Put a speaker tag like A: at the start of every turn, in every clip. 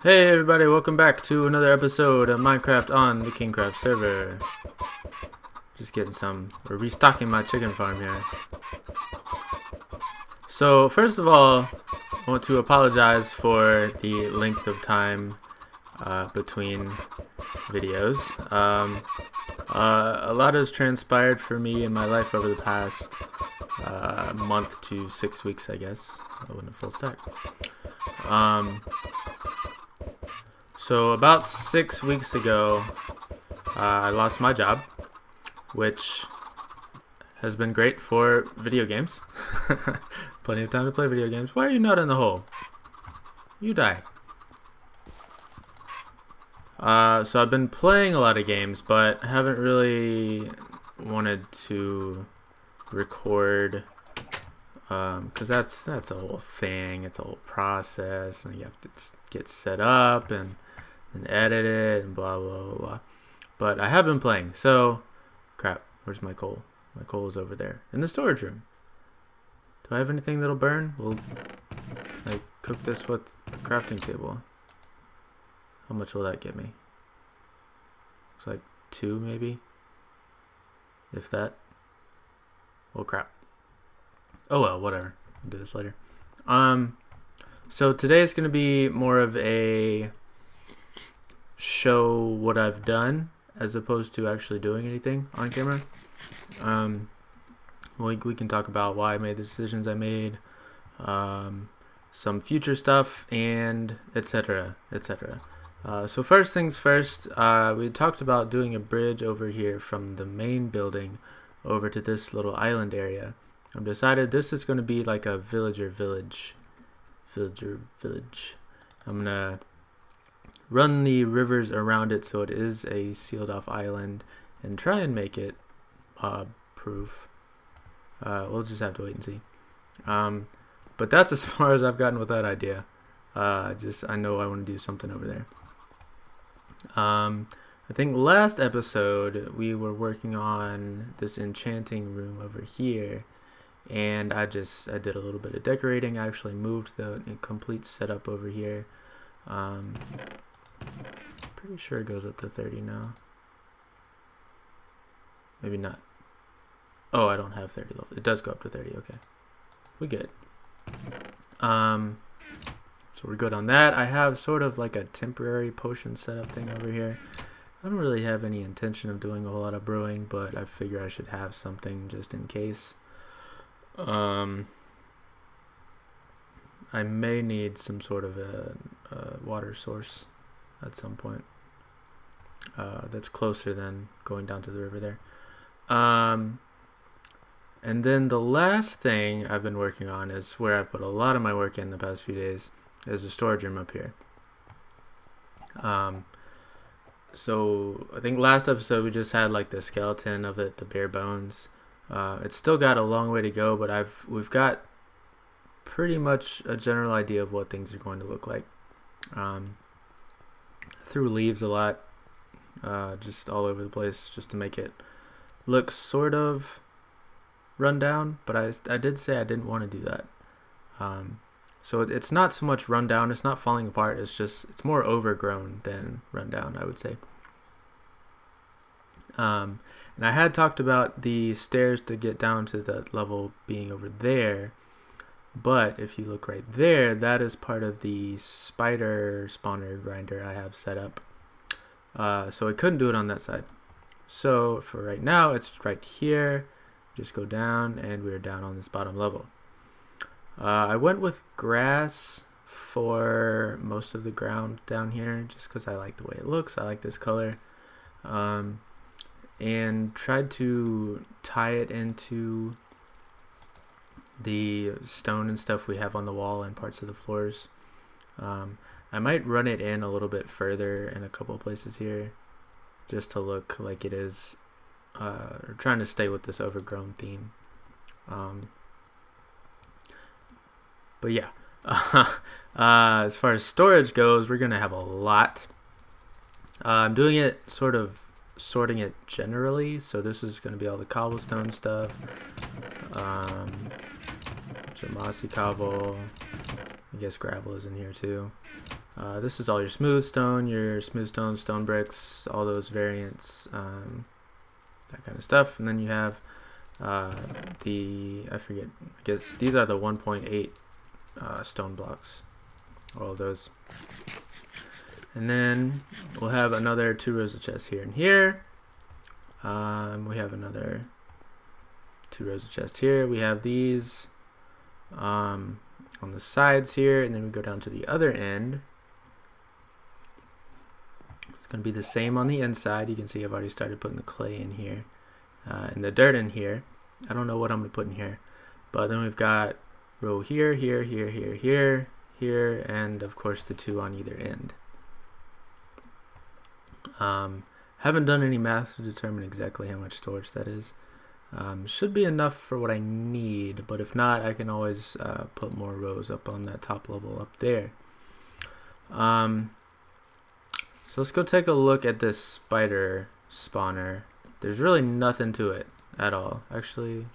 A: Hey everybody, welcome back to another episode of Minecraft on the KingKraft server. Just getting we're restocking my chicken farm here. So first of all, I want to apologize for the length of time between videos. A lot has transpired for me in my life over the past month to 6 weeks, I guess. Oh, in a full stack. So about 6 weeks ago, I lost my job, which has been great for video games. Plenty of time to play video games. Why are you not in the hole? You die. So I've been playing a lot of games, but haven't really wanted to record, because that's a whole thing. It's a whole process, and you have to get set up and edit it and blah blah blah blah. But I have been playing. So, crap. Where's my coal? My coal is over there in the storage room. Do I have anything that'll burn? Well, can I cook this with a crafting table? How much will that get me? It's like 2 maybe, if that. Well, crap. Oh well, whatever. I'll do this later. So today is gonna be more of a show what I've done as opposed to actually doing anything on camera. We can talk about why I made the decisions I made, some future stuff, and etc. etc. So first things first, we talked about doing a bridge over here from the main building over to this little island area. I've decided this is going to be like a villager village. I'm gonna run the rivers around it so it is a sealed off island and try and make it mob proof. We'll just have to wait and see. But that's as far as I've gotten with that idea. I know I want to do something over there. I think last episode we were working on this enchanting room over here, and I did a little bit of decorating. I actually moved the complete setup over here. Pretty sure it goes up to 30 now. Maybe not. Oh, I don't have 30 levels. It does go up to 30. Okay, we good. So we're good on that. I have sort of like a temporary potion setup thing over here. I don't really have any intention of doing a whole lot of brewing, but I figure I should have something just in case. I may need some sort of a water source at some point that's closer than going down to the river there. And then the last thing I've been working on is where I put a lot of my work in the past few days, is a storage room up here. So I think last episode we just had like the skeleton of it, the bare bones. It's still got a long way to go, but we've got pretty much a general idea of what things are going to look like. Threw leaves a lot, just all over the place, just to make it look sort of run down, but I did say I didn't want to do that. So it's not so much run down, it's not falling apart, it's more overgrown than run down, I would say. And I had talked about the stairs to get down to that level being over there, but if you look right there, that is part of the spider spawner grinder I have set up. So I couldn't do it on that side. So for right now, it's right here. Just go down, and we're down on this bottom level. I went with grass for most of the ground down here, just because I like the way it looks. I like this color. And tried to tie it into the stone and stuff we have on the wall and parts of the floors. I might run it in a little bit further in a couple of places here, just to look like it is, trying to stay with this overgrown theme. But yeah, as far as storage goes, we're gonna have a lot. I'm doing it sort of sorting it generally, so this is going to be all the cobblestone stuff, mossy cobble, I guess gravel is in here too, This is all your smooth stone, stone bricks, all those variants, that kind of stuff. And then you have I guess these are the 1.8 stone blocks, all of those. And then we'll have another 2 rows of chests here and here. We have another 2 rows of chests here. We have these on the sides here, and then we go down to the other end. It's going to be the same on the inside. You can see I've already started putting the clay in here and the dirt in here. I don't know what I'm going to put in here, but then we've got row here, here, here, here, here, here, and of course the 2 on either end. Haven't done any math to determine exactly how much storage that is. Should be enough for what I need, but if not, I can always put more rows up on that top level up there. So let's go take a look at this spider spawner. There's really nothing to it at all. Actually,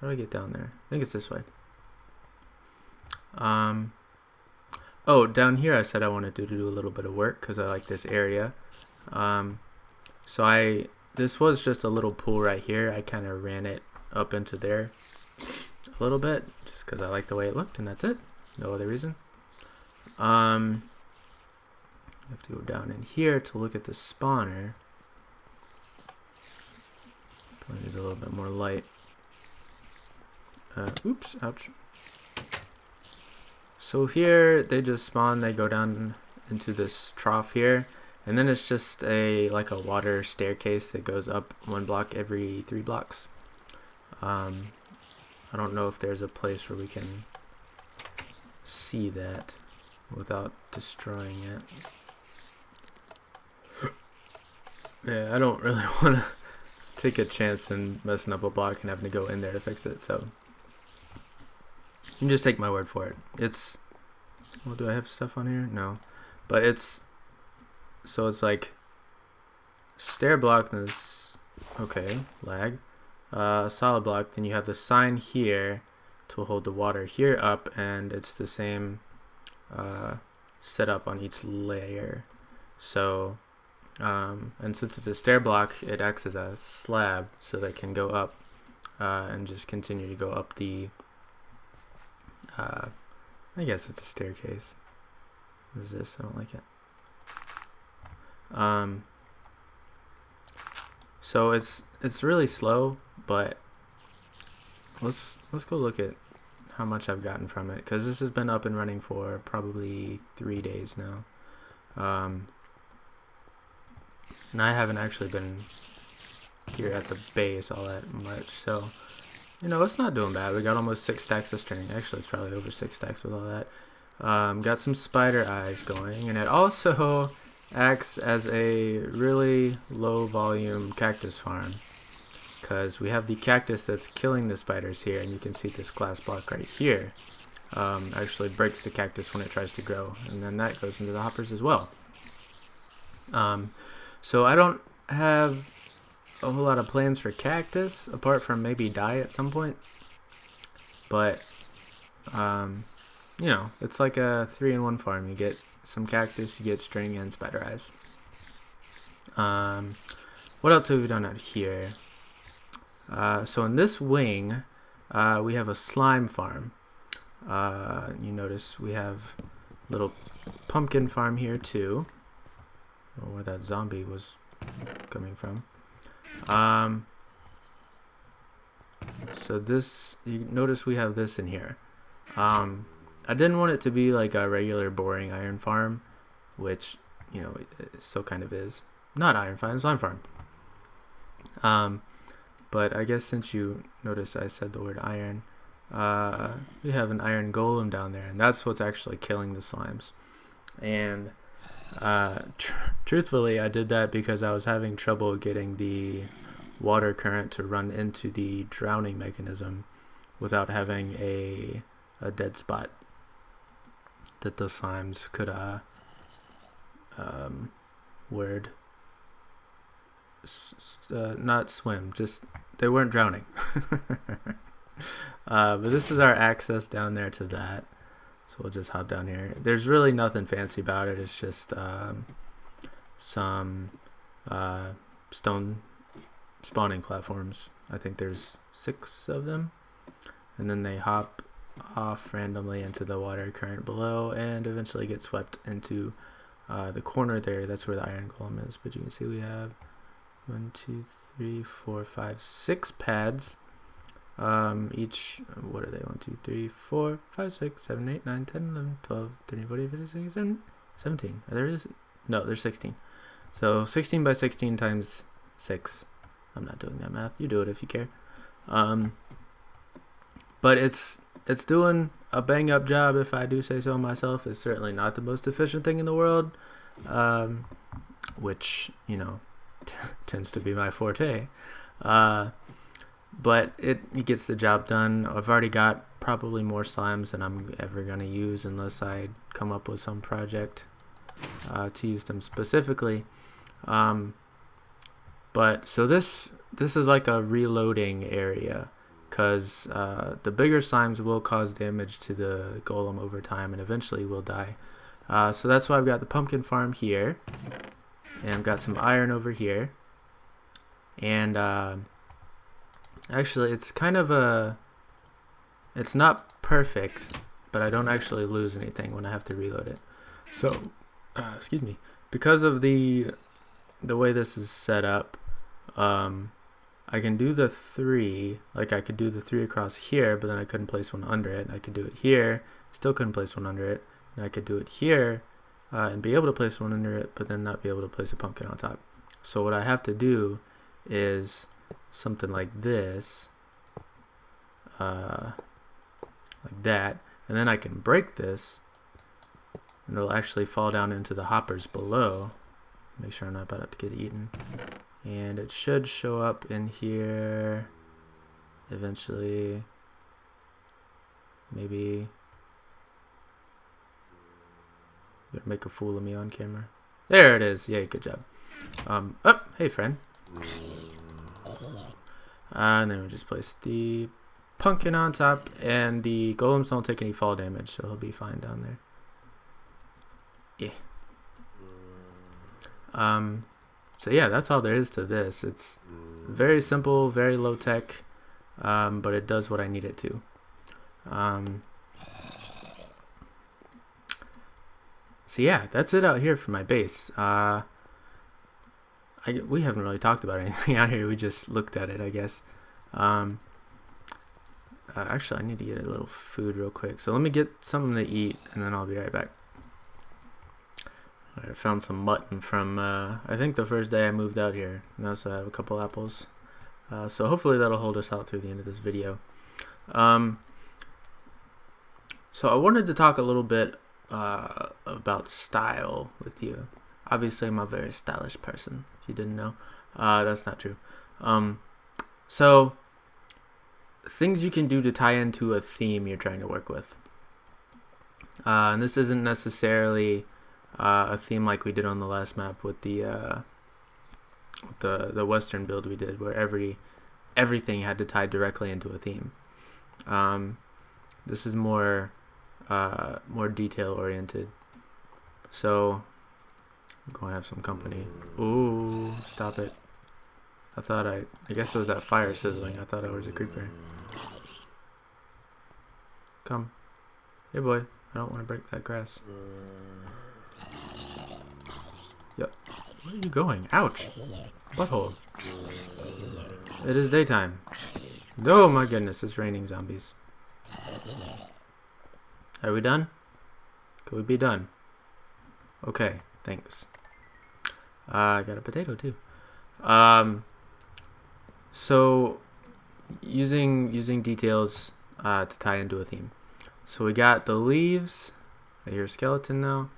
A: how do I get down there? I think it's this way. Oh, down here I said I wanted to do a little bit of work because I like this area. This was just a little pool right here. I kind of ran it up into there a little bit just because I like the way it looked, and that's it. No other reason. You have to go down in here to look at the spawner. Probably needs a little bit more light. Oops, ouch. So here they just spawn, they go down into this trough here, and then it's just like a water staircase that goes up 1 block every 3 blocks. I don't know if there's a place where we can see that without destroying it. Yeah, I don't really want to take a chance and messing up a block and having to go in there to fix it, so you can just take my word for it. It's, well, do I have stuff on here? No. But it's like stair block, then this, okay, lag. Solid block, then you have the sign here to hold the water here up, and it's the same setup on each layer. So, and since it's a stair block, it acts as a slab, so that can go up and just continue to go up the I guess it's a staircase. What is this? I don't like it. So it's really slow, but let's go look at how much I've gotten from it, because this has been up and running for probably 3 days now, and I haven't actually been here at the base all that much, so you know, it's not doing bad. We got almost 6 stacks of string. Actually, it's probably over 6 stacks with all that. Got some spider eyes going, and it also acts as a really low volume cactus farm, because we have the cactus that's killing the spiders here, and you can see this glass block right here actually breaks the cactus when it tries to grow, and then that goes into the hoppers as well. So I don't have a whole lot of plans for cactus apart from maybe dye at some point, but you know, it's like a 3-in-1 farm. You get some cactus, you get string, and spider eyes. What else have we done out here? So in this wing we have a slime farm. You notice we have little pumpkin farm here too, where that zombie was coming from. So this, you notice we have this in here. I didn't want it to be like a regular boring iron farm, which, you know, it still kind of is. Not iron farm, slime farm. But I guess since you notice I said the word iron, we have an iron golem down there, and that's what's actually killing the slimes. And truthfully, I did that because I was having trouble getting the water current to run into the drowning mechanism without having a dead spot that the slimes could not swim, just they weren't drowning. But this is our access down there to that. So we'll just hop down here. There's really nothing fancy about it. It's just some stone spawning platforms. I think there's 6 of them. And then they hop off randomly into the water current below and eventually get swept into the corner there. That's where the iron golem is. But you can see we have 1, 2, 3, 4, 5, 6 pads. Each, what are they? 1, 2, 3, 4, 5, 6, 7, 8, 9, 10, 11, 12, 13, 14, 15, 16, 17. There is, no, there's 16. So 16 by 16 times 6. I'm not doing that math. You do it if you care. But it's doing a bang up job, if I do say so myself. It's certainly not the most efficient thing in the world, which, you know, tends to be my forte. But it gets the job done. I've already got probably more slimes than I'm ever going to use unless I come up with some project to use them specifically. But so this is like a reloading area, because the bigger slimes will cause damage to the golem over time and eventually will die. So that's why I've got the pumpkin farm here, and I've got some iron over here, and actually it's kind of it's not perfect, but I don't actually lose anything when I have to reload it. So excuse me, because of the way this is set up, I can do the 3, like I could do the 3 across here, but then I couldn't place one under it. I could do it here, still couldn't place one under it, and I could do it here and be able to place one under it, but then not be able to place a pumpkin on top. So what I have to do is something like this, like that, and then I can break this, and it'll actually fall down into the hoppers below. Make sure I'm not about to get eaten. And it should show up in here eventually. Maybe. Gonna make a fool of me on camera. There it is. Yay, good job. Oh, hey friend. And then we just place the pumpkin on top, and the golems don't take any fall damage, so he'll be fine down there. Yeah. So yeah, that's all there is to this. It's very simple, very low tech, but it does what I need it to. So yeah, that's it out here for my base. We haven't really talked about anything out here. We just looked at it, I guess. Actually, I need to get a little food real quick. So let me get something to eat, and then I'll be right back. I found some mutton from, I think the first day I moved out here. And I also have a couple apples. So hopefully that'll hold us out through the end of this video. So I wanted to talk a little bit about style with you. Obviously, I'm a very stylish person, if you didn't know. That's not true. So things you can do to tie into a theme you're trying to work with. And this isn't necessarily a theme like we did on the last map with the western build we did, where everything had to tie directly into a theme. This is more detail oriented. So I'm gonna have some company. Ooh, stop it! I guess it was that fire sizzling. I thought it was a creeper. Come, hey boy! I don't want to break that grass. Yep. Where are you going? Ouch! Butthole. It is daytime. Oh my goodness, it's raining zombies. Are we done? Could we be done? Okay, thanks. I got a potato too. So using details to tie into a theme. So we got the leaves. I hear a skeleton now.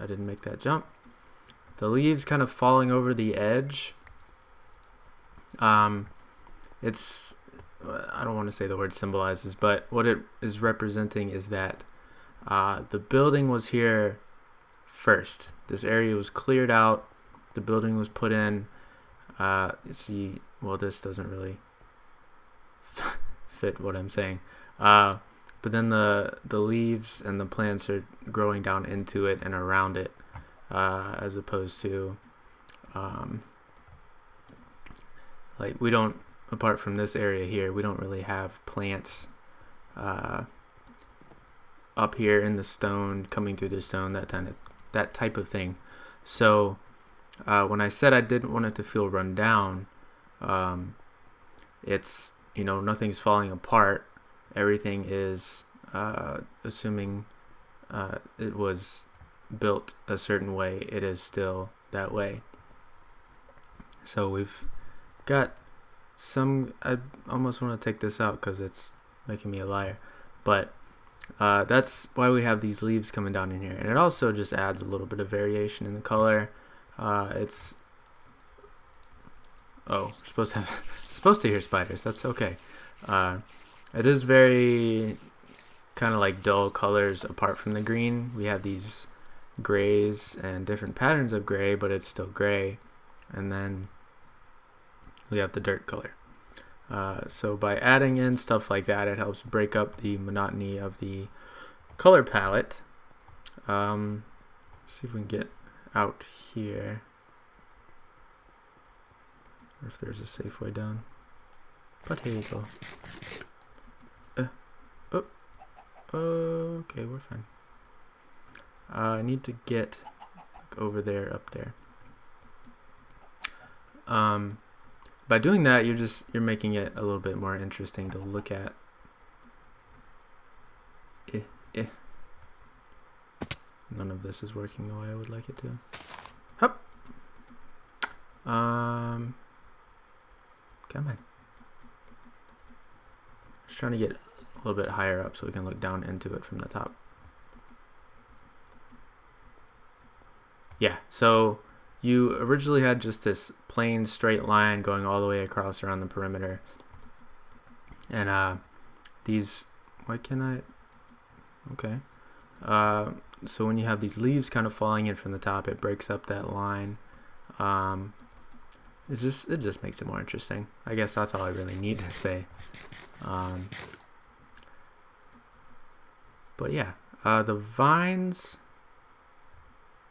A: I didn't make that jump. The leaves kind of falling over the edge. It's, I don't want to say the word symbolizes, but what it is representing is that the building was here first. This area was cleared out. The building was put in. See, well, this doesn't really fit what I'm saying. but then the leaves and the plants are growing down into it and around it, as opposed to like we don't, apart from this area here, we don't really have plants up here in the stone, coming through the stone, that type of thing. So when I said I didn't want it to feel run down, it's, you know, nothing's falling apart. Everything is assuming it was built a certain way, it is still that way. So we've got some, I almost want to take this out because it's making me a liar, but that's why we have these leaves coming down in here, and it also just adds a little bit of variation in the color. It's we're supposed to hear spiders. That's okay. It is very kind of like dull colors apart from the green. We have these grays and different patterns of gray, but it's still gray. And then we have the dirt color. So by adding in stuff like that, it helps break up the monotony of the color palette. See if we can get out here, or if there's a safe way down. But here you go. Okay, we're fine. I need to get over there, up there. By doing that, you're making it a little bit more interesting to look at. None of this is working the way I would like it to. Hup. Come on. Just trying to get a little bit higher up so we can look down into it from the top. Yeah, so you originally had just this plain straight line going all the way across around the perimeter. And these, why can't I? Okay. So when you have these leaves kind of falling in from the top, it breaks up that line. It just makes it more interesting. I guess that's all I really need to say. But yeah, the vines,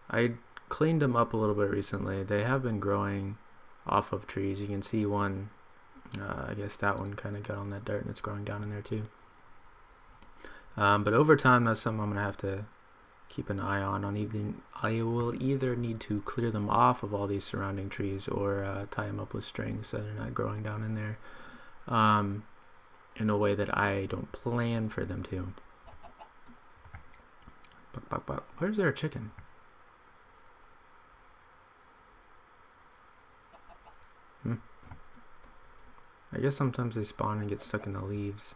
A: I cleaned them up a little bit recently. They have been growing off of trees. You can see one, I guess that one kind of got on that dirt and it's growing down in there too. But over time, that's something I'm going to have to keep an eye on. I will either need to clear them off of all these surrounding trees or tie them up with strings so they're not growing down in there in a way that I don't plan for them to. Where's there a chicken? I guess sometimes they spawn and get stuck in the leaves.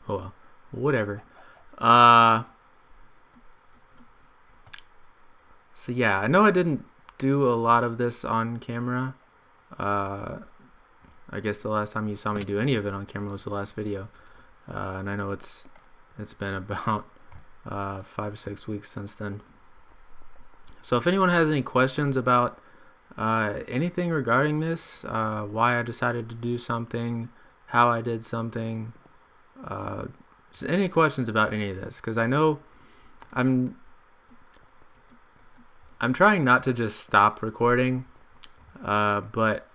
A: Oh well, whatever. So yeah, I know I didn't do a lot of this on camera. I guess the last time you saw me do any of it on camera was the last video. And I know it's been about 5 or 6 weeks since then. So if anyone has any questions about anything regarding this, why I decided to do something, how I did something, any questions about any of this, because I know I'm trying not to just stop recording, but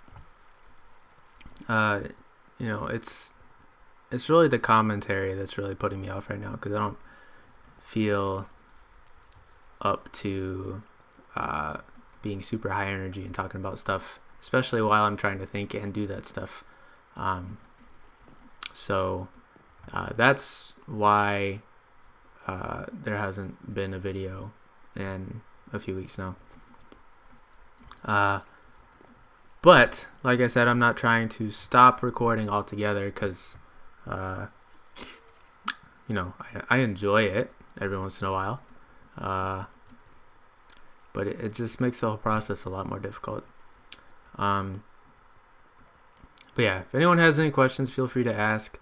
A: you know, it's really the commentary that's really putting me off right now, because I don't feel up to being super high energy and talking about stuff, especially while I'm trying to think and do that stuff. So that's why there hasn't been a video in a few weeks now. But like I said, I'm not trying to stop recording altogether, because you know, I enjoy it every once in a while, but it just makes the whole process a lot more difficult. But yeah, if anyone has any questions, feel free to ask.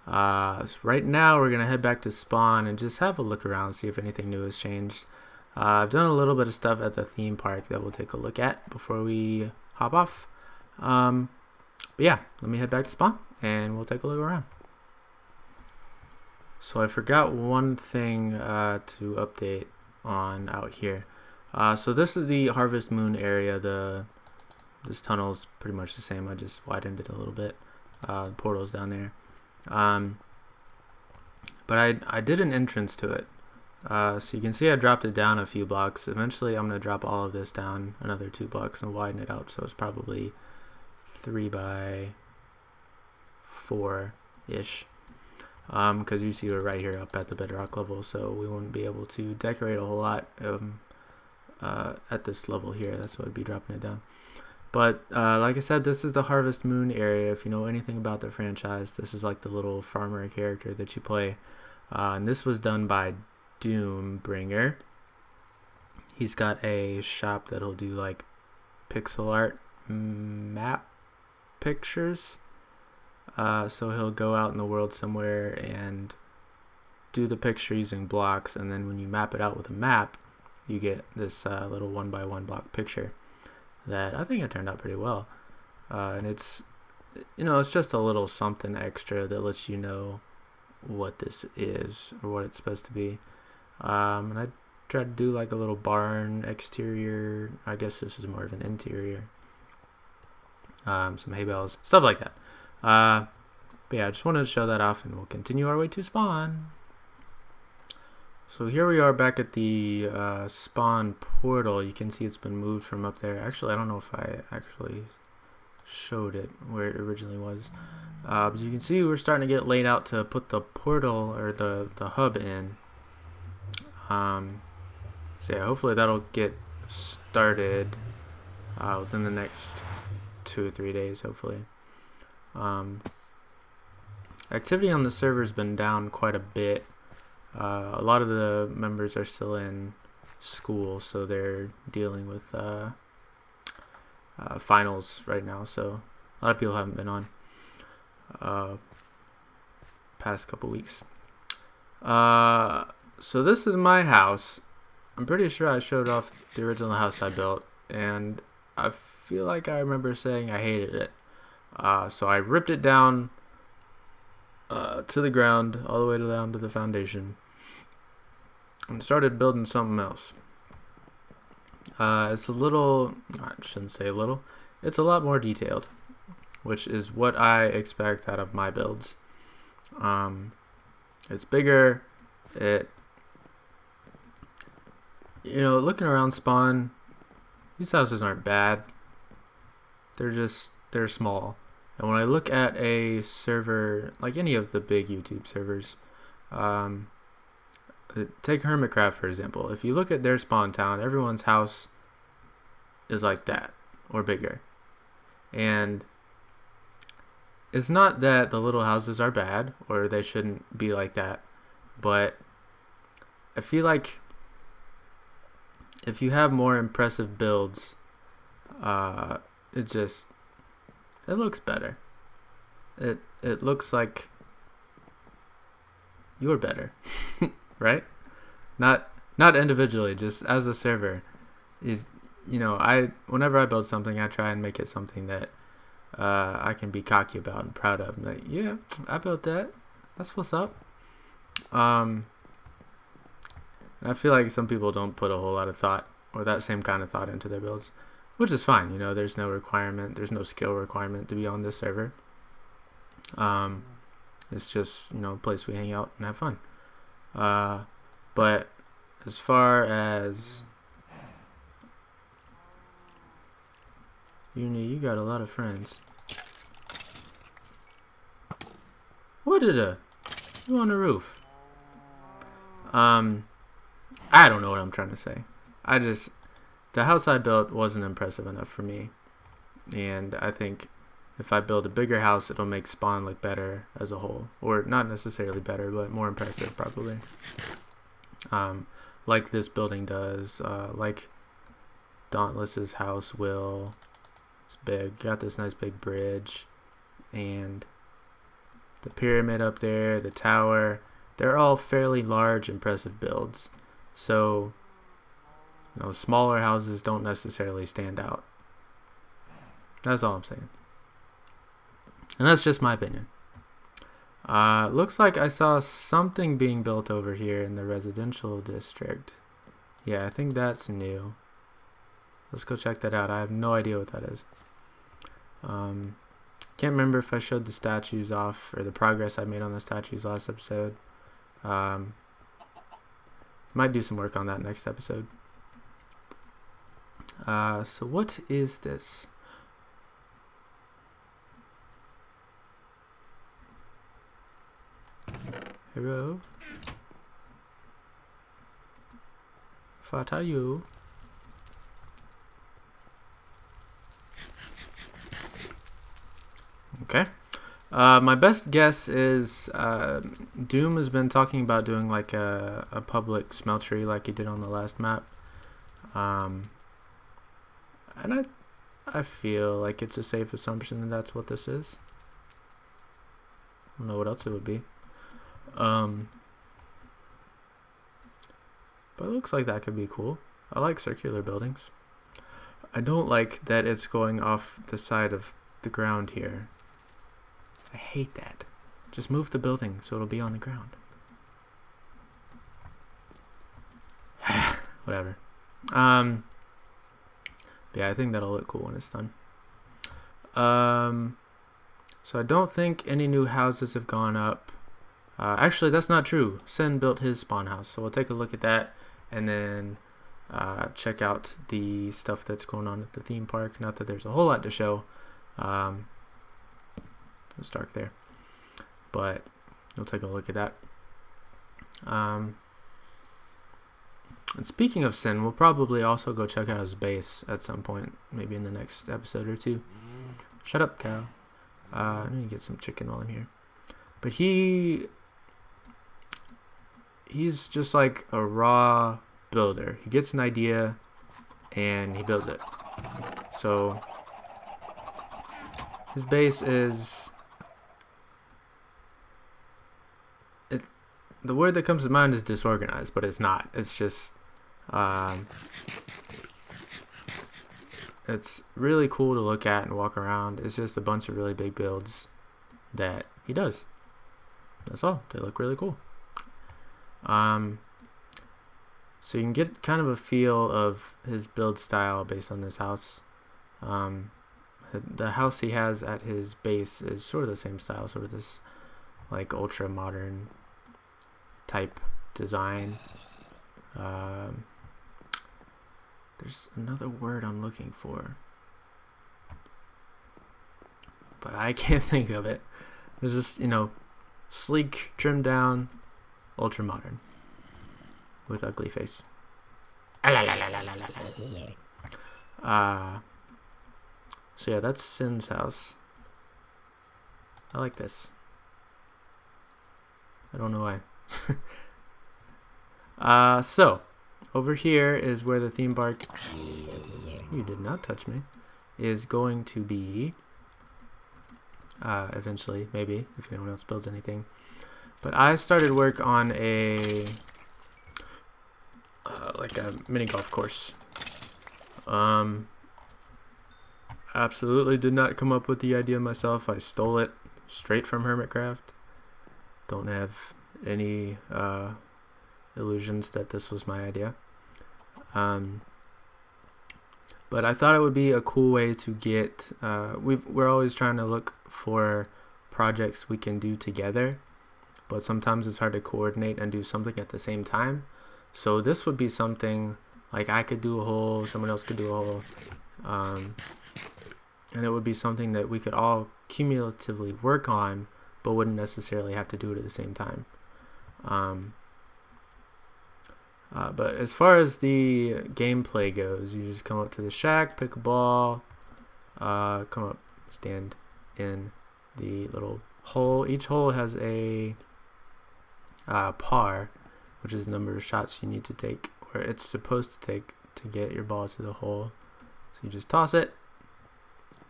A: So right now we're gonna head back to spawn and just have a look around, see if anything new has changed. I've done a little bit of stuff at the theme park that we'll take a look at before we hop off. But yeah, let me head back to spawn and we'll take a look around. So I forgot one thing to update on out here. So this is the Harvest Moon area. This tunnel's pretty much the same. I just widened it a little bit. The portal's down there. But I did an entrance to it. So you can see I dropped it down a few blocks. Eventually I'm going to drop all of this down another 2 blocks and widen it out, so it's probably 3 by 4-ish. Because you see we're right here up at the bedrock level, so we wouldn't be able to decorate a whole lot at this level here. That's what I'd be dropping it down. But like I said, this is the Harvest Moon area. If you know anything about the franchise, this is like the little farmer character that you play. And this was done by Doombringer. He's got a shop that'll do like pixel art map pictures. So he'll go out in the world somewhere and do the picture using blocks, and then when you map it out with a map, you get this little 1x1 block picture that I think it turned out pretty well. And it's, it's just a little something extra that lets you know what this is or what it's supposed to be. And I tried to do like a little barn exterior. I guess this is more of an interior. Some hay bales, stuff like that. But yeah, I just wanted to show that off, and we'll continue our way to spawn. So here we are back at the spawn portal. You can see it's been moved from up there. Actually, I don't know if I actually showed it where it originally was. But you can see we're starting to get laid out to put the portal or the hub in. So yeah, hopefully that'll get started within the next 2 or 3 days, hopefully. Activity on the server has been down quite a bit. A lot of the members are still in school, so they're dealing with finals right now, so a lot of people haven't been on past couple weeks. So this is my house. I'm pretty sure I showed off the original house I built, and I feel like I remember saying I hated it. So I ripped it down to the ground, all the way down to the foundation, and started building something else. It's a little, I shouldn't say a little, it's a lot more detailed, which is what I expect out of my builds. It's bigger. Looking around spawn, these houses aren't bad. They're small. And when I look at a server, like any of the big YouTube servers, take KingKraft for example. If you look at their spawn town, everyone's house is like that or bigger. And it's not that the little houses are bad or they shouldn't be like that, but I feel like if you have more impressive builds, it looks better. It looks like you're better, right? Not individually, just as a server. Whenever I build something, I try and make it something that I can be cocky about and proud of. I'm like, yeah, I built that. That's what's up. And I feel like some people don't put a whole lot of thought or that same kind of thought into their builds, which is fine. There's no requirement, there's no skill requirement to be on this server. It's just, a place we hang out and have fun. But as far as you got a lot of friends. What did you on the roof? I don't know what I'm trying to say. The house I built wasn't impressive enough for me, and I think if I build a bigger house, it'll make spawn look better as a whole, or not necessarily better, but more impressive probably. Like this building does, like Dauntless's house will. It's big. Got this nice big bridge, and the pyramid up there, the tower. They're all fairly large, impressive builds. So, smaller houses don't necessarily stand out. That's all I'm saying. And that's just my opinion. Looks like I saw something being built over here in the residential district. Yeah, I think that's new. Let's go check that out. I have no idea what that is. Can't remember if I showed the statues off or the progress I made on the statues last episode. Might do some work on that next episode. So what is this? Hello? What are you? Okay. My best guess is Doom has been talking about doing like a public smeltery like he did on the last map. And I feel like it's a safe assumption that that's what this is. I don't know what else it would be. But it looks like that could be cool. I like circular buildings. I don't like that it's going off the side of the ground here. I hate that. Just move the building so it'll be on the ground. Whatever. Yeah, I think that'll look cool when it's done. So I don't think any new houses have gone up. Actually, that's not true. Sen built his spawn house, so we'll take a look at that and then check out the stuff that's going on at the theme park. Not that there's a whole lot to show. It's dark there, but we'll take a look at that. And speaking of Sin, we'll probably also go check out his base at some point, maybe in the next episode or two. Shut up, cow. I need to get some chicken while I'm here. But he's just like a raw builder. He gets an idea and he builds it. So his base is... The word that comes to mind is disorganized, but it's not. It's just... it's really cool to look at and walk around. It's just a bunch of really big builds that he does. That's all. They look really cool. So you can get kind of a feel of his build style based on this house. The house he has at his base is sort of the same style, sort of this like ultra modern type design. There's another word I'm looking for, but I can't think of it. There's just, sleek, trimmed down, ultra modern, with ugly face. So yeah, that's Sin's house. I like this. I don't know why. So over here is where the theme park, you did not touch me, is going to be eventually, maybe, if anyone else builds anything. But I started work on a like a mini golf course. Absolutely did not come up with the idea myself. I stole it straight from KingKraft. Don't have any illusions that this was my idea. But I thought it would be a cool way to get, we're always trying to look for projects we can do together, but sometimes it's hard to coordinate and do something at the same time. So this would be something like I could do a hole, someone else could do a hole, and it would be something that we could all cumulatively work on, but wouldn't necessarily have to do it at the same time. But as far as the gameplay goes, you just come up to the shack, pick a ball, come up, stand in the little hole. Each hole has a par, which is the number of shots you need to take, or it's supposed to take to get your ball to the hole. So you just toss it.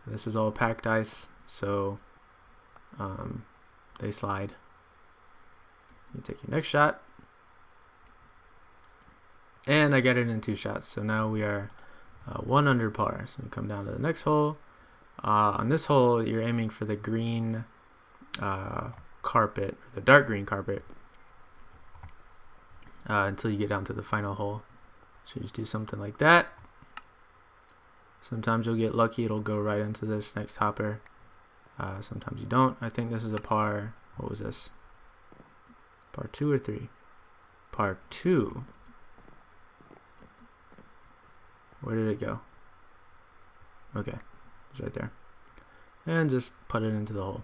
A: This is all packed ice, so they slide. You take your next shot. And I get it in 2 shots, so now we are 1 under par. So we come down to the next hole, On this hole, you're aiming for the green carpet, or the dark green carpet, until you get down to the final hole. So just do something like that. Sometimes you'll get lucky, it'll go right into this next hopper. Sometimes you don't. I think this is a par, what was this? Par 2 or 3? Par 2. Where did it go? Okay, it's right there. And just put it into the hole.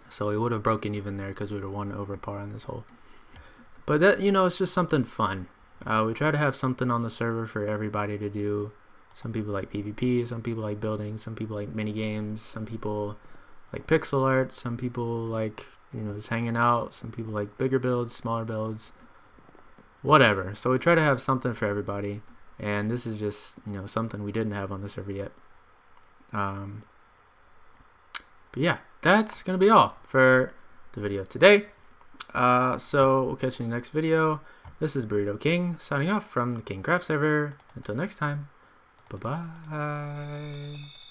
A: So we would have broken even there because we would have won over par on this hole. But that, you know, it's just something fun. We try to have something on the server for everybody to do. Some people like PvP, some people like building, some people like mini games, some people like pixel art, some people like, you know, just hanging out, some people like bigger builds, smaller builds, whatever. So we try to have something for everybody, and this is just, you know, something we didn't have on the server yet. But yeah, that's gonna be all for the video today. So we'll catch you in the next video. This is Burrito King signing off from the KingKraft server. Until next time, bye bye.